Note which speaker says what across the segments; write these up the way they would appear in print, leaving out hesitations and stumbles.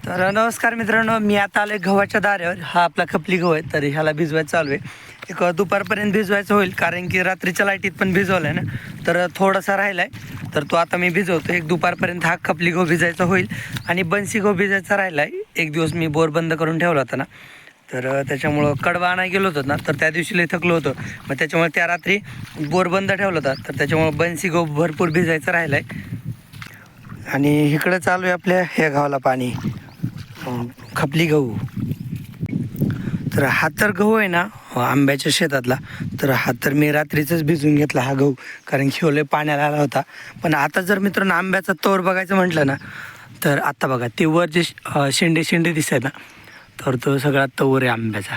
Speaker 1: तर नमस्कार मित्रांनो, मी आता आले गव्हाच्या दाऱ्यावर. हा आपला खपली गहू आहे, तर ह्याला भिजवायचं चालू आहे. एक दुपारपर्यंत भिजवायचं होईल, कारण की रात्रीच्या लाईटीत पण भिजवलं आहे ना, तर थोडासा राहिला आहे. तर तो आता मी भिजवतो. एक दुपारपर्यंत हा खपली गहू भिजायचा होईल. आणि बनसी गहू भिजायचा राहिला आहे. एक दिवस मी बोर बंद करून ठेवला होता ना, तर त्याच्यामुळं कडवा आणायला गेलो होतो ना, तर त्या दिवशी लई थकलो होतो. मग त्याच्यामुळे त्या रात्री बोर बंद ठेवला होता, तर त्याच्यामुळं बनसी गहू भरपूर भिजायचं राहिलं आहे. आणि इकडं चालू आहे आपल्या ह्या गावाला पाणी, खपली गहू. तर हा तर गहू आहे ना आंब्याच्या शेतातला, तर हा तर मी रात्रीचंच भिजून घेतला हा गहू, कारण खिवले पाण्याला आला होता. पण आता जर मित्रांनो आंब्याचा तोर बघायचं म्हटलं ना, तर आता बघा ते वर जे शेंडे शेंडे दिसत ना, तर तो सगळा तोर आहे आंब्याचा.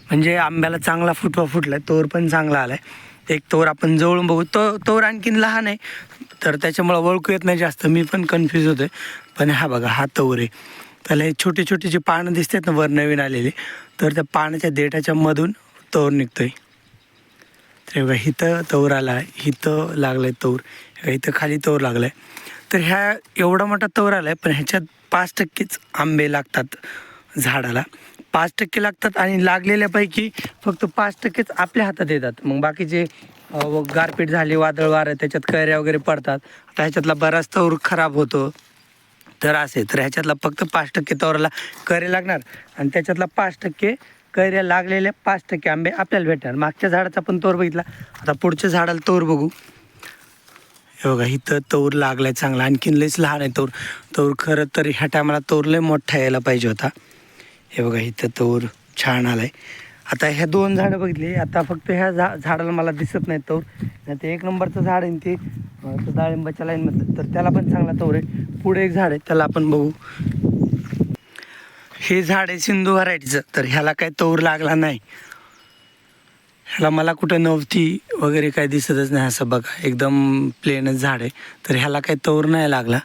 Speaker 1: म्हणजे आंब्याला चांगला फुटवा फुटला आहे, तोर पण चांगला आला आहे. एक तोर आपण जवळून बघू, तोर आणखीन लहान आहे, तर त्याच्यामुळं ओळखू येत नाही जास्त, मी पण कन्फ्यूज होतो आहे. पण हा बघा हा तोर आहे. त्याला हे छोटे छोटे जे पानं दिसतात ना वर नवीन आलेले, तर त्या पाण्याच्या देठाच्या मधून तोर निघतोय. तर बघा इथं तोर आला आहे, इथं लागलं आहे तोर, इथं खाली तोर लागलं आहे. तर ह्या एवढा मोठा तोर आला आहे, पण ह्याच्यात 5%च आंबे लागतात झाडाला. 5% लागतात, आणि लागलेल्यापैकी फक्त 5%च आपल्या हातात येतात. मग बाकीचे गारपीट झाली, वादळ वारं, त्याच्यात कैऱ्या वगैरे पडतात. आता ह्याच्यातला बराच तोर खराब होतो. तर असे तर ह्याच्यातला फक्त 5% तोराला कैरे लागणार, आणि त्याच्यातला 5% कैऱ्या लागलेल्या 5% आंबे आपल्याला भेटणार. मागच्या झाडाचा पण तोर बघितला, आता पुढच्या झाडाला तोर बघू. हे बघा इथं तोर लागलाय चांगला, आणखीन लईच लहान आहे तोर. तोर खरं तर ह्या टायमाला तोर लय मोठा यायला पाहिजे होता. हे बघा इथं तोर छान आलाय. आता ह्या 2 झाडं बघितली, आता फक्त ह्या झाडाला मला दिसत नाही तोर. नाही ते 1 नंबरचं झाड आहे ते डाळिंबाच्या लाईनमधलं, तर त्याला पण चांगला तोर आहे. पुढे एक झाड आहे, त्याला आपण बघू. हे झाड आहे सिंधू व्हरायटीचं, तर ह्याला काही तोर लागला नाही. ह्याला मला कुठं नव्हती वगैरे काही दिसतच नाही. असं बघा एकदम प्लेनच झाड आहे, तर ह्याला काही तोर नाही लागला.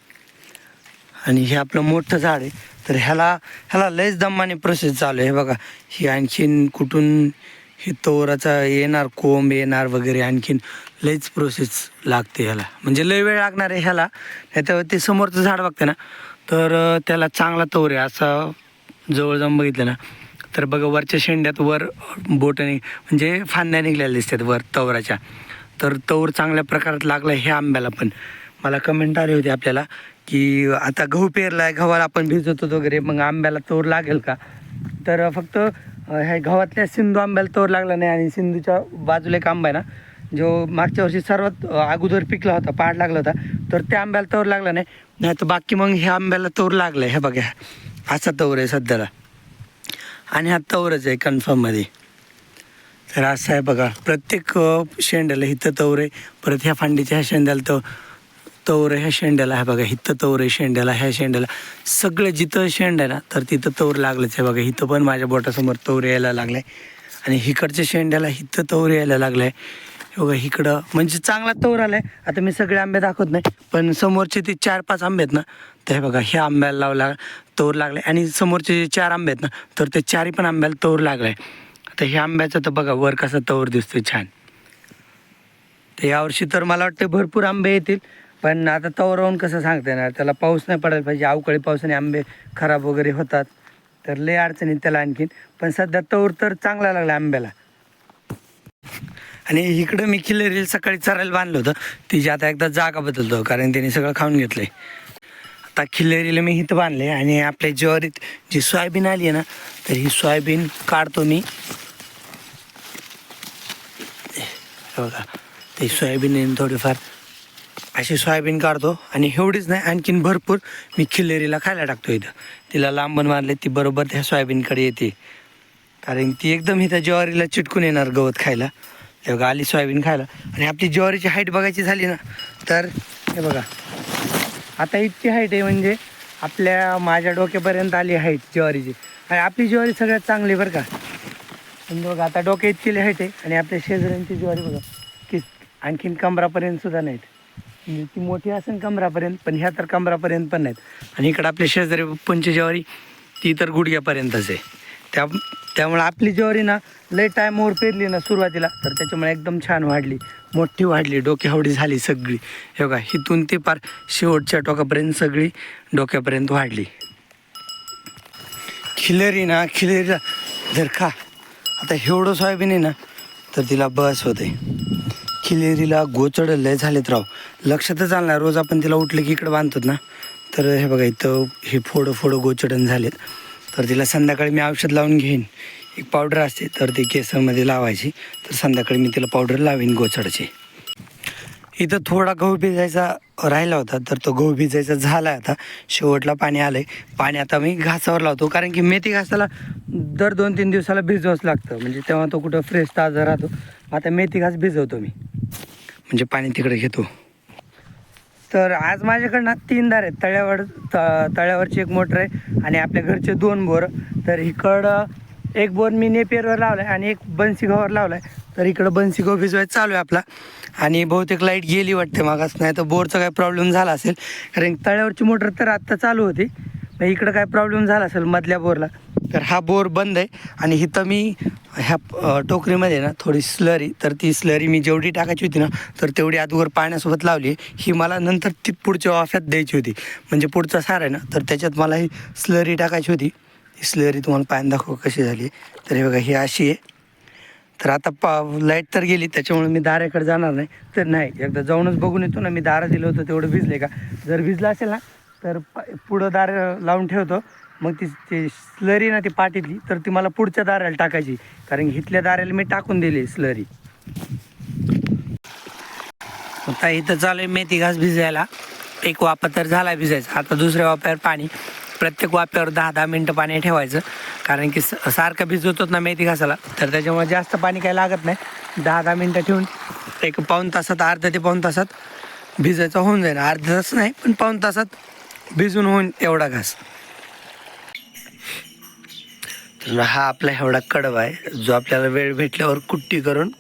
Speaker 1: आणि हे आपलं मोठं झाड आहे, तर ह्याला लयच दमाने प्रोसेस चालू आहे. हे बघा ही आणखीन कुठून हे तोराचा येणार, कोंब येणार वगैरे, आणखीन लयच प्रोसेस लागते ह्याला, म्हणजे लय वेळ लागणार आहे ह्याला. नाही तर ते समोरचं झाड बघते ना, तर त्याला चांगला तोर आहे. असं जवळ जाऊन बघितलं ना, तर बघा वरच्या शेंड्यात वर बोटं म्हणजे फांद्या निघलेल्या दिसतात वर तवराच्या. तर तोर चांगल्या प्रकारात लागला आहे ह्या आंब्याला पण. मला कमेंट आली होती आपल्याला की आता गहू पेरला आहे, गव्हाला आपण भिजवतो वगैरे, मग आंब्याला तोर लागेल का? तर फक्त ह्या गव्हातल्या सिंधू आंब्याला तोर लागला नाही. आणि सिंधूच्या बाजूला एक आंबा आहे ना, जो मागच्या वर्षी सर्वात अगोदर पिकला होता, पाड लागला होता, तर त्या आंब्याला तोर लागला नाही. नाही तर बाकी मग ह्या आंब्याला तोर लागला आहे. हे बघा असा तोर आहे सध्याला, आणि हा तोरच आहे कन्फर्ममध्ये. तर असं आहे बघा, प्रत्येक शेंड्याला इथं तोर आहे. परत ह्या फांडीच्या ह्या शेंड्याला तोर आहे, ह्या शेंड्याला आहे बघा इथं तोर आहे, शेंड्याला ह्या शेंड्याला सगळं जिथं शेंड आहे ना, तर तिथं तोर लागलंच आहे. बघा इथं पण माझ्या बोटासमोर तोर यायला लागलं आहे, आणि इकडच्या शेंड्याला इथं तोर यायला लागलं आहे. बघा इकडं म्हणजे चांगला तोर आला आहे. आता मी सगळे आंबे दाखवत नाही, पण समोरचे ते 4-5 आंबे आहेत ना, तर हे बघा ह्या आंब्याला लावला तोर लागला आहे. आणि समोरचे जे 4 आंबे आहेत ना, तर ते 4ही पण आंब्याला तोर लागला आहे. आता ह्या आंब्याचं तर बघा वर कसा तोर दिसतोय छान. तर यावर्षी तर मला वाटतं भरपूर आंबे येतील, पण आता तोर राहून कसं सांगता येणार, त्याला पाऊस नाही पडायला पाहिजे. अवकाळी पावसाने आंबे खराब वगैरे होतात, तर लय अडचणी त्याला आणखीन. पण सध्या तोर तर चांगला लागला आंब्याला. आणि इकडं मी खिल्लेरीला सकाळी चरायला बांधलं होतं, तिची आता एकदा जागा बदलतो, कारण तिने सगळं खाऊन घेतलं आहे. आता खिल्लेरीला मी इथं बांधले, आणि आपल्या ज्वारीत जी सोयाबीन आली आहे ना, तर ही सोयाबीन काढतो मी. बघा ते सोयाबीन थोडीफार अशी सोयाबीन काढतो, आणि एवढीच नाही आणखीन भरपूर मी खिल्लेरीला खायला टाकतो. इथं तिला लांबण मारले, ती बरोबर त्या सोयाबीनकडे येते, कारण ती एकदम इथं ज्वारीला चिटकून येणार गवत खायला. हे बघा आली सोयाबीन खायला. आणि आपली ज्वारीची हाईट बघायची झाली ना, तर हे बघा आता इतकी हाईट आहे, म्हणजे माझ्या डोक्यापर्यंत आली हाईट ज्वारीची. आणि आपली ज्वारी सगळ्यात चांगली बरं का. म्हणजे बघा आता डोक्या इतकी हाईट आहे, आणि आपल्या शेजाऱ्यांची ज्वारी बघा की आणखीन कमरापर्यंत सुद्धा नाहीत. म्हणजे ती मोठी असेल कमरापर्यंत, पण ह्या तर कमरापर्यंत पण नाहीत. आणि इकडं आपल्या शेजारी पंच ज्वारी ती तर गुडघ्यापर्यंतच आहे. त्यामुळे आपली ज्वारी ना लय टायमावर पेरली ना सुरुवातीला, तर त्याच्यामुळे एकदम छान वाढली, मोठी वाढली, डोक्यावडी झाली सगळी. हे बघा इथून ते पार शेवटच्या टोकापर्यंत सगळी डोक्यापर्यंत वाढली. खिलेरीला जर खा आता एवढं सोयाबीन आहे ना तर तिला बस होते. खिलेरीला गोचड लय झालेत राव, लक्षातच आलं नाही. रोज आपण तिला उठलं की इकडं बांधतो ना, तर हे बघा इथं हे फोडं गोचडण झालेत. तर तिला संध्याकाळी मी औषध लावून घेईन. एक पावडर असते तर ती केसांमध्ये लावायची, तर संध्याकाळी मी तिला पावडर लावीन गोचडाची. इथं थोडा गहू भिजायचा राहिला होता, तर तो गहू भिजायचा झाला आहे. आता शेवटला पाणी आलं आहे. पाणी आता मी घासावर लावतो, कारण की मेथी घासाला दर 2-3 दिवसाला भिजवावंच लागतं, म्हणजे तेव्हा तो कुठं फ्रेश ताजा राहतो. आता मेथी घास भिजवतो मी, म्हणजे पाणी तिकडे घेतो. तर आज माझ्याकडनं 3 दार आहेत. तळ्यावरची एक मोटर आहे आणि आपल्या घरचे 2 बोर. तर इकडं एक बोर मी नेपियरवर लावला आहे आणि एक बनसीगावर लावला आहे. तर इकडं बनसीगाव भिजवायचं चालू आहे आपला. आणि बहुतेक लाईट गेली वाटते मागास, नाही तर बोरचा काय प्रॉब्लेम झाला असेल, कारण तळ्यावरची मोटर तर आत्ता चालू होती. मग इकडं काय प्रॉब्लेम झाला असेल मधल्या बोरला, तर हा बोर बंद आहे. आणि इथं मी ह्या टोकरीमध्ये ना थोडी स्लरी, तर ती स्लरी मी जेवढी टाकायची होती ना, तर तेवढी अगोदर पाण्यासोबत लावली. ही मला नंतर ती पुढच्या वाफ्यात द्यायची होती, म्हणजे पुढचा सार आहे ना, तर त्याच्यात मला ही स्लरी टाकायची होती. ही स्लरी तुम्हाला पाणी दाखव कशी झाली. तर हे बघा ही अशी आहे. तर आता लाईट तर गेली, त्याच्यामुळे मी दाराकडे जाणार नाही. तर नाही, एकदा जाऊनच बघून येतो ना मी दारं दिलं होतं तेवढं भिजले का. जर भिजलं असेल ना तर पुढं दार लावून ठेवतो. मग ती स्लरी ना ती पाटीतली, तर ती मला पुढच्या दाराला टाकायची, कारण इथल्या दाराला मी टाकून दिली स्लरी. आता इथं चालू आहे मेथी घास भिजायला. एक वाफा तर झाला भिजायचा. आता दुसऱ्या वाफ्यावर पाणी, प्रत्येक वाफ्यावर 10-10 मिनटं पाणी ठेवायचं, कारण की सारखं भिजवतोच ना मेथी घासाला, तर त्याच्यामुळे जास्त पाणी काही लागत नाही. 10-10 मिनटं ठेवून एक पाऊण तासात, अर्ध्या ते पाऊण तासात भिजायचं होऊन जाईल. अर्धा तास नाही पण पाऊण तासात भिजून होऊन एवढा घास. तर हा आपला एवढा कडवा आहे, जो आपल्याला वेळ भेटल्यावर कुट्टी करून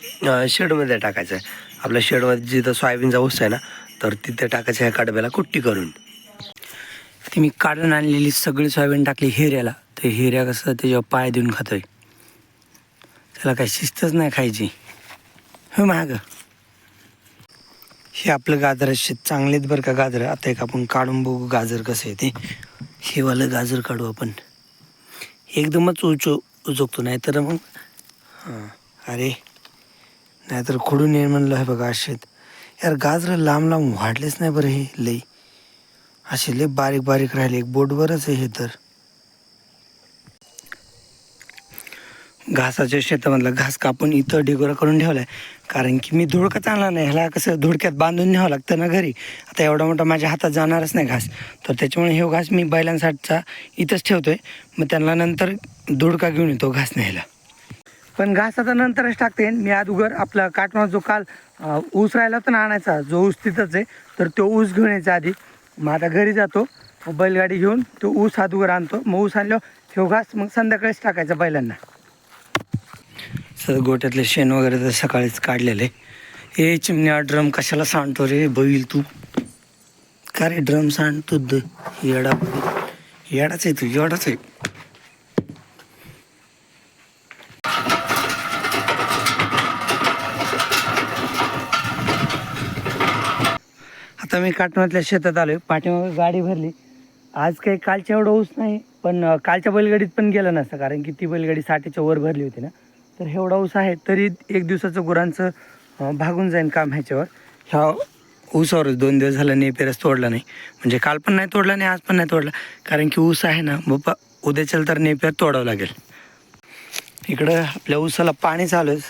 Speaker 1: शेडमध्ये टाकायचा आहे. आपल्या शेडमध्ये जिथं सोयाबीनचा ऊस आहे ना, तर तिथे टाकायचं ह्या कडव्याला कुट्टी करून. ती मी काढून आणलेली सगळी सोयाबीन टाकली हिऱ्याला. ते हिऱ्या कसं त्याच्यावर पाय देऊन खातोय, त्याला काही शिस्तच नाही खायची. हो महाग. हे आपलं गाजर शेत चांगलेच बरं का गाजर. आता एक आपण काढून बघू गाजर कसं आहे ते. हे वालं गाजर काढू आपण. एकदमच उचकतो, नाहीतर मग अरे नाहीतर खोडून ये म्हणलं. हे बघा असेत यार गाजरं, लांब लांब वाढलेच नाही बरं. हे लई असे लई बारीक बारीक राहिले. एक बोटवरच आहे हे. तर घासाच्या शेतामधला घास कापून इथं ढिगोरा करून ठेवला आहे, कारण की मी धुडकाच आणला नाही. ह्याला कसं धुडक्यात बांधून न्यावं लागतं ना घरी. आता एवढा मोठा माझ्या हातात जाणारच नाही घास, तर त्याच्यामुळे हे घास मी बैलांसाठीचा इथंच ठेवतो आहे. मग त्यांना नंतर धुडका घेऊन येतो घास न्यायला. पण घास आता नंतरच टाकते मी. अगोदर आपला काटमा जो काल ऊस राहिला होता ना आणायचा, जो ऊस तिथंच आहे, तर तो ऊस घेऊन यायचा आधी. मग आता घरी जातो, मग बैलगाडी घेऊन तो ऊस अगोदर आणतो. मग ऊस आणल्यावर हे घास मग संध्याकाळीच टाकायचा बैलांना. गोट्यातले शेण वगैरे तर सकाळीच काढलेले. हे चिमण्या ड्रम कशाला सांडतो रे बैल तू. का रे ड्रम सांडतो येडाच आहे तू, येडाच आहे. आता मी काटमातल्या शेतात आलोय. पाठीमागे गाडी भरली. आज काही कालच्या एवढं ऊस नाही, पण कालच्या बैलगाडीत पण गेलं नसतं, कारण की ती बैलगाडी 60च्या वर भरली होती ना. तर एवढा ऊस आहे तरी एक दिवसाचं गुरांचं भागून जाईन काम ह्याच्यावर. ह्या ऊसावरच 2 दिवस झालं नेपेरच तोडला नाही, म्हणजे काल पण नाही तोडला नाही आज पण नाही तोडला, कारण की ऊस आहे ना बाप्पा. उद्याच्याला तर नेपेर तोडावं लागेल. इकडं आपल्या ऊसाला पाणी चालूच,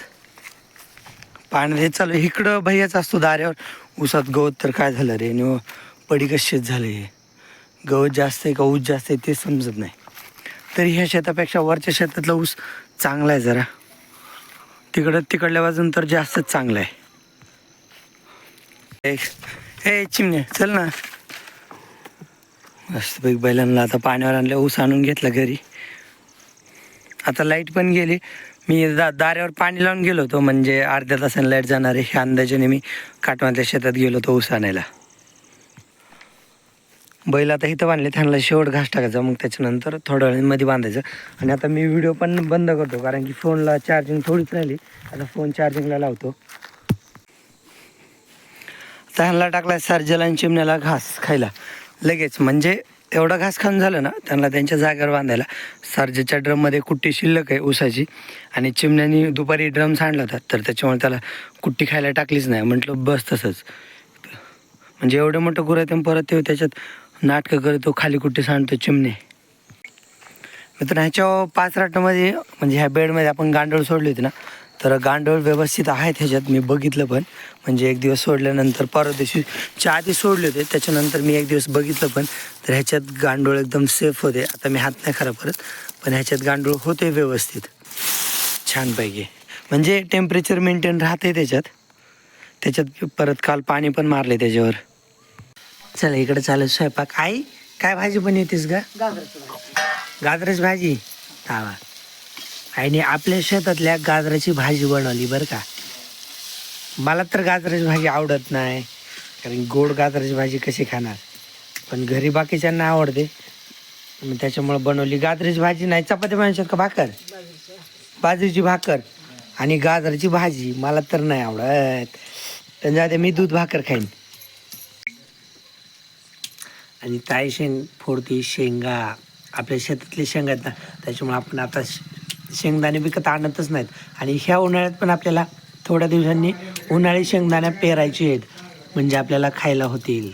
Speaker 1: पाणी हे चालू. इकडं भैयाच असतो दाऱ्यावर. ऊसात गवत तर काय झालं रे, आणि पडी कशीच झाले. गवत जास्त आहे का ऊस जास्त आहे ते समजत नाही. तरी ह्या शेतापेक्षा वरच्या शेतातला ऊस चांगला आहे जरा. तिकडल्या बाजून तर जास्तच चांगलं आहे. ए चिमणे चल ना. मस्त बैलांना आता पाण्यावर आणलं. ऊस आणून घेतला घरी. आता लाईट पण गेली. मी दाऱ्यावर पाणी लावून गेलो होतो, म्हणजे अर्ध्या तासाने लाईट जाणार आहे ह्या अंदाजाने मी काटमातल्या शेतात गेलो होतो ऊस आणायला. बैल आता इथं बांधले, त्यांना शेवट घास टाकायचा, मग त्याच्यानंतर थोड्या वेळामध्ये बांधायचं. आणि आता मी व्हिडिओ पण बंद करतो, कारण की फोनला चार्जिंग थोडीच राहिली. आता फोन चार्जिंगला लावतो. ह्यांना टाकला सर्जला आणि चिमण्याला घास खायला लगेच, म्हणजे एवढा घास खाऊन झालं ना त्यांना त्यांच्या जागेवर बांधायला. सारजेच्या ड्रममध्ये कुट्टी शिल्लक आहे ऊसाची आणि चिमण्यानी दुपारी ड्रम सांडला होता तर त्याच्यामुळे त्याला कुट्टी खायला टाकलीच नाही. म्हटलं बस तसंच, म्हणजे एवढं मोठं गुरं आहे परत ते त्याच्यात नाटकं करतो, खाली कुट्टी सांडतो चिमणे. मित्र ह्याच्या 5 राटामध्ये म्हणजे ह्या बेडमध्ये आपण गांडूळ सोडली होती ना, तर गांडूळ व्यवस्थित आहेत ह्याच्यात. मी बघितलं पण, म्हणजे एक दिवस सोडल्यानंतर परवा दिवशीच्या आधी सोडले होते, त्याच्यानंतर मी एक दिवस बघितलं पण, तर ह्याच्यात गांडूळ एकदम सेफ होते. आता मी हात नाही खराब करत, पण ह्याच्यात गांडूळ होते व्यवस्थित छानपैकी, म्हणजे टेम्परेचर मेंटेन राहते त्याच्यात परत काल पाणी पण मारले त्याच्यावर. चला इकडे चालेल स्वयंपाक. आई काय भाजी बनवतेस का? गाजराची भाजी. हा, आईने आपल्या शेतातल्या गाजराची भाजी बनवली बरं का. मला तर गाजराची भाजी आवडत नाही, कारण गोड गाजराची भाजी कशी खाणार, पण घरी बाकीच्यांना आवडते, मी त्याच्यामुळे बनवली. गाजराची भाजी नाही, चपाती बनवतात का भाकर? बाजरीची भाकर आणि गाजराची भाजी मला तर नाही आवडत, त्यांच्या मी दूध भाकर खाईन. आणि ताई शेंग फोडती, शेंगा आपल्या शेतातले शेंगा आहेत ना, त्याच्यामुळे आपण आता शेंगदाणे विकत आणतच नाहीत. आणि ह्या उन्हाळ्यात पण आपल्याला थोड्या दिवसांनी उन्हाळी शेंगदाण्या पेरायची आहेत, म्हणजे आपल्याला खायला होतील.